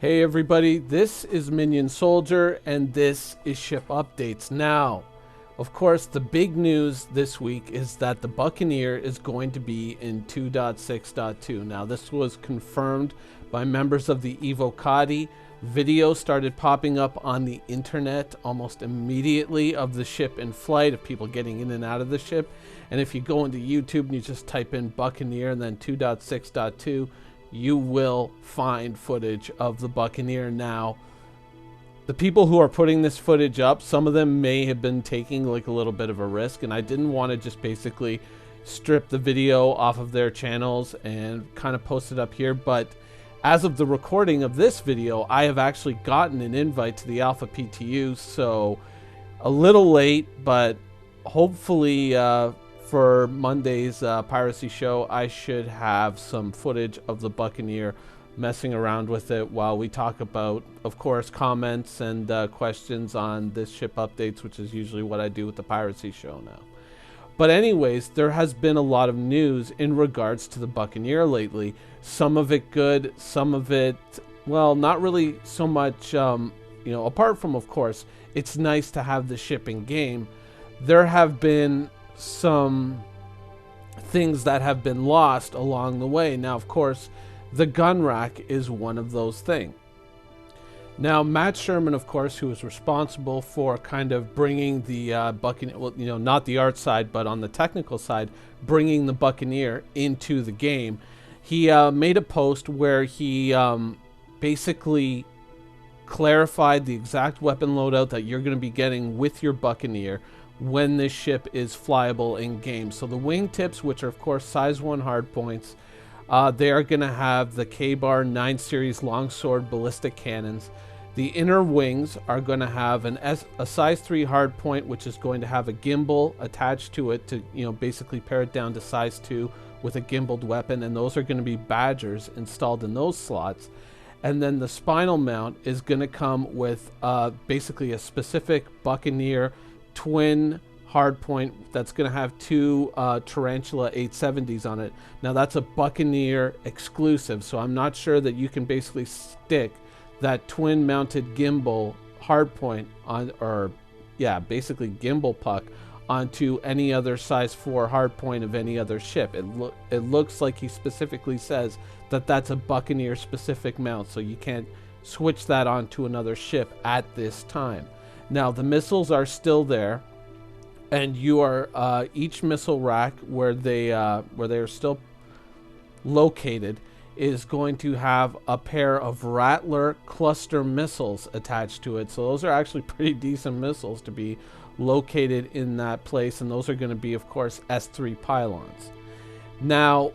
Hey everybody, this is Minion Soldier and this is Ship Updates. Now, of course, the big news this week is that the Buccaneer is going to be in 2.6.2. Now, this was confirmed by members of the Evocati. Video started popping up on the internet almost immediately of the ship in flight, of people getting in and out of the ship. And if you go into YouTube and you just type in Buccaneer and then 2.6.2, you will find footage of the Buccaneer. Now, the people who are putting this footage up, some of them may have been taking like a little bit of a risk, and I didn't want to just basically strip the video off of their channels and kind of post it up here. But as of the recording of this video, I have actually gotten an invite to the Alpha PTU, so a little late, but hopefully for Monday's piracy show, I should have some footage of the Buccaneer messing around with it while we talk about, of course, comments and questions on this ship updates, which is usually what I do with the piracy show now. But anyways, there has been a lot of news in regards to the Buccaneer lately. Some of it good, some of it, well, not really so much, apart from, of course, it's nice to have the ship in game. There have been some things that have been lost along the way. Now, of course, the gun rack is one of those things. Now, Matt Sherman, of course, who is responsible for kind of bringing the Buccaneer, well, not the art side, but on the technical side, bringing the Buccaneer into the game, he made a post where he basically clarified the exact weapon loadout that you're going to be getting with your Buccaneer when this ship is flyable in game. So the wingtips, which are of course size 1 hardpoints, they are going to have the K-Bar 9 series longsword ballistic cannons. The inner wings are going to have a size 3 hardpoint, which is going to have a gimbal attached to it to basically pare it down to size 2 with a gimbaled weapon, and those are going to be Badgers installed in those slots. And then the spinal mount is going to come with basically a specific Buccaneer twin hardpoint that's going to have 2 Tarantula 870s on it. Now, that's a Buccaneer exclusive, so I'm not sure that you can basically stick that twin mounted gimbal hardpoint on, or basically gimbal puck onto any other size 4 hardpoint of any other ship. It looks like he specifically says that that's a Buccaneer specific mount, so you can't switch that onto another ship at this time. Now, the missiles are still there, and you are each missile rack where they are still located is going to have a pair of Rattler cluster missiles attached to it. So those are actually pretty decent missiles to be located in that place, and those are going to be, of course, S3 pylons. Now,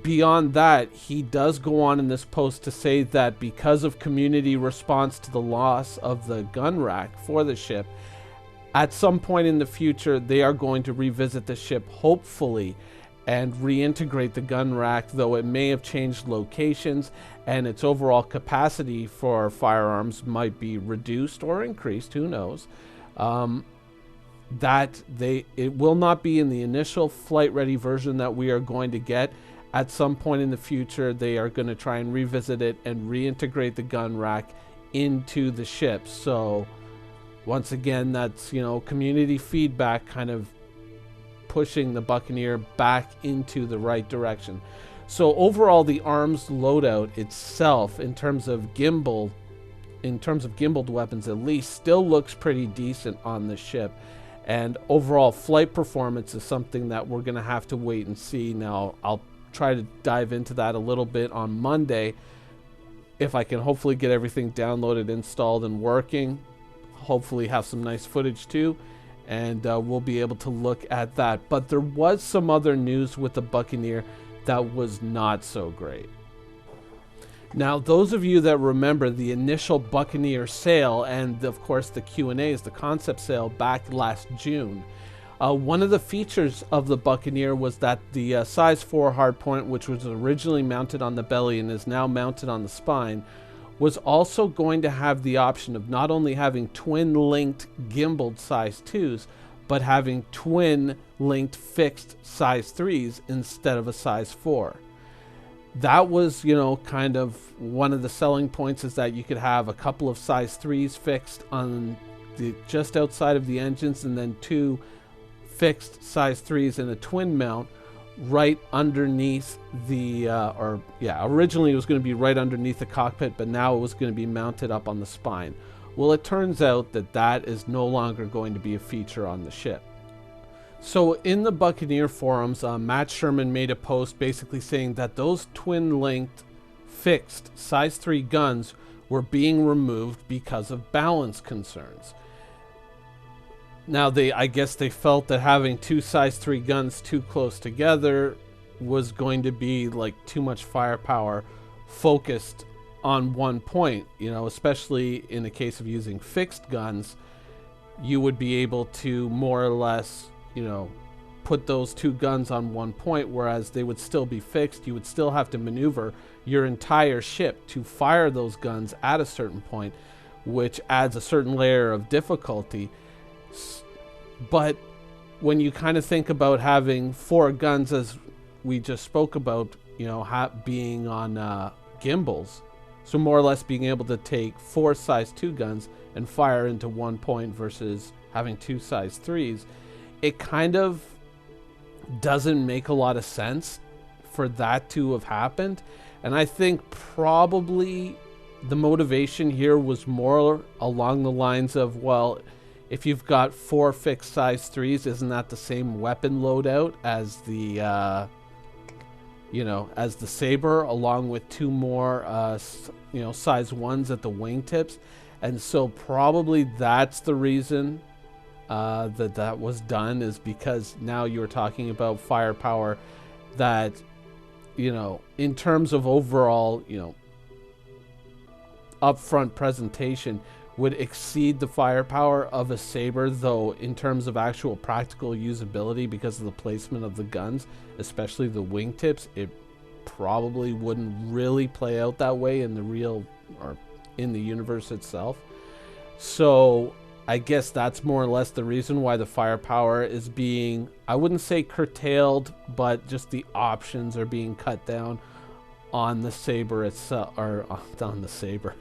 beyond that, he does go on in this post to say that because of community response to the loss of the gun rack for the ship, at some point in the future, they are going to revisit the ship, hopefully, and reintegrate the gun rack, though it may have changed locations and its overall capacity for firearms might be reduced or increased, who knows. It will not be in the initial flight-ready version that we are going to get. At some point in the future, they are going to try and revisit it and reintegrate the gun rack into the ship. So once again, that's, community feedback kind of pushing the Buccaneer back into the right direction. So overall, the arms loadout itself, in terms of gimbaled weapons at least, still looks pretty decent on the ship. And overall flight performance is something that we're going to have to wait and see. Now, I'll try to dive into that a little bit on Monday if I can hopefully get everything downloaded, installed, and working. Hopefully have some nice footage too, and we'll be able to look at that. But there was some other news with the Buccaneer that was not so great. Now, those of you that remember the initial Buccaneer sale and, of course, the Q&As, the concept sale back last June, one of the features of the Buccaneer was that the size 4 hardpoint, which was originally mounted on the belly and is now mounted on the spine, was also going to have the option of not only having twin-linked gimbaled size 2s, but having twin-linked fixed size 3s instead of a size 4. that was, kind of one of the selling points, is that you could have a couple of size 3s fixed on the just outside of the engines, and then 2 fixed size 3s in a twin mount right underneath the originally it was going to be right underneath the cockpit, but now it was going to be mounted up on the spine. Well, it turns out that that is no longer going to be a feature on the ship. So in the Buccaneer forums, Matt Sherman made a post basically saying that those twin-linked fixed size 3 guns were being removed because of balance concerns. Now, I guess they felt that having 2 size 3 guns too close together was going to be like too much firepower focused on one point, especially in the case of using fixed guns. You would be able to more or less put those 2 guns on one point, whereas they would still be fixed. You would still have to maneuver your entire ship to fire those guns at a certain point, which adds a certain layer of difficulty. But when you kind of think about having 4 guns, as we just spoke about, being on gimbals, so more or less being able to take 4 size 2 guns and fire into one point versus having 2 size 3s, it kind of doesn't make a lot of sense for that to have happened. And I think probably the motivation here was more along the lines of, well, if you've got 4 fixed size 3s, isn't that the same weapon loadout as the as the Saber, along with 2 more size 1s at the wingtips? And so probably that's the reason that was done, is because now you're talking about firepower that, in terms of overall, upfront presentation, would exceed the firepower of a Saber, though in terms of actual practical usability, because of the placement of the guns, especially the wingtips, it probably wouldn't really play out that way in the real, or in the universe itself. So I guess that's more or less the reason why the firepower is being, I wouldn't say curtailed, but just the options are being cut down on the Saber itself, or on the Saber,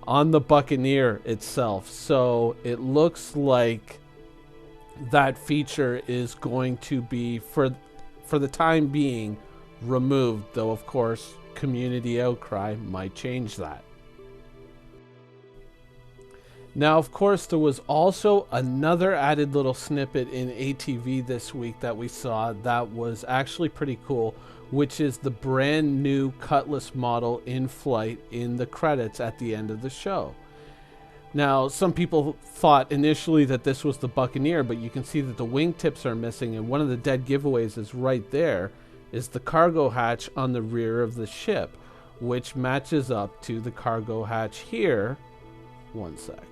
on the Buccaneer itself. So it looks like that feature is going to be, for the time being, removed, though of course community outcry might change that. Now, of course, there was also another added little snippet in ATV this week that we saw that was actually pretty cool, which is the brand new Cutlass model in flight in the credits at the end of the show. Now, some people thought initially that this was the Buccaneer, but you can see that the wingtips are missing, and one of the dead giveaways is right there, is the cargo hatch on the rear of the ship, which matches up to the cargo hatch here. One sec.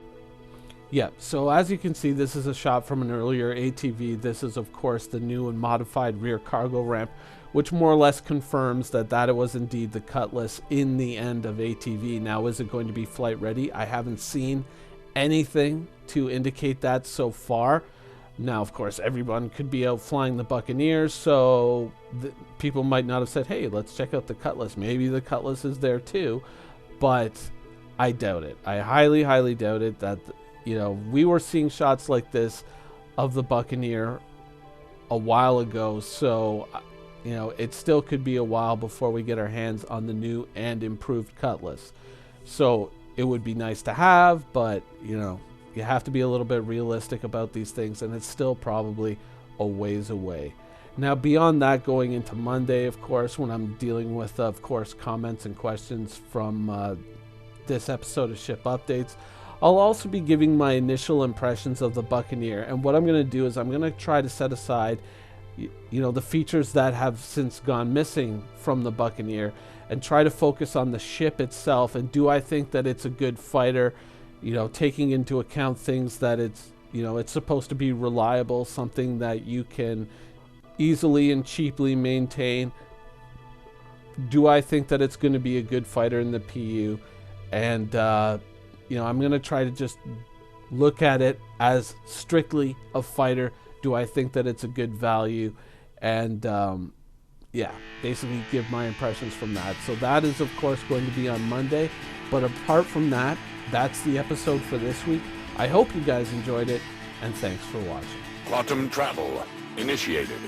Yeah, so as you can see, this is a shot from an earlier ATV. This is, of course, the new and modified rear cargo ramp, which more or less confirms that it was indeed the Cutlass in the end of ATV. Now, is it going to be flight ready? I haven't seen anything to indicate that so far. Now, of course, everyone could be out flying the Buccaneers, so people might not have said, hey, let's check out the Cutlass. Maybe the Cutlass is there too, but I doubt it. I highly, highly doubt it. That we were seeing shots like this of the Buccaneer a while ago, so it still could be a while before we get our hands on the new and improved Cutlass. So it would be nice to have, but you have to be a little bit realistic about these things, and it's still probably a ways away. Now, beyond that, going into Monday, of course, when I'm dealing with, of course, comments and questions from this episode of Ship Updates, I'll also be giving my initial impressions of the Buccaneer. And what I'm going to do is I'm going to try to set aside, the features that have since gone missing from the Buccaneer, and try to focus on the ship itself. And do I think that it's a good fighter, taking into account things that it's supposed to be reliable, something that you can easily and cheaply maintain. Do I think that it's going to be a good fighter in the PU? And I'm going to try to just look at it as strictly a fighter. Do I think that it's a good value? And yeah, basically give my impressions from that. So that is, of course, going to be on Monday. But apart from that, that's the episode for this week. I hope you guys enjoyed it, and thanks for watching. Quantum travel initiated.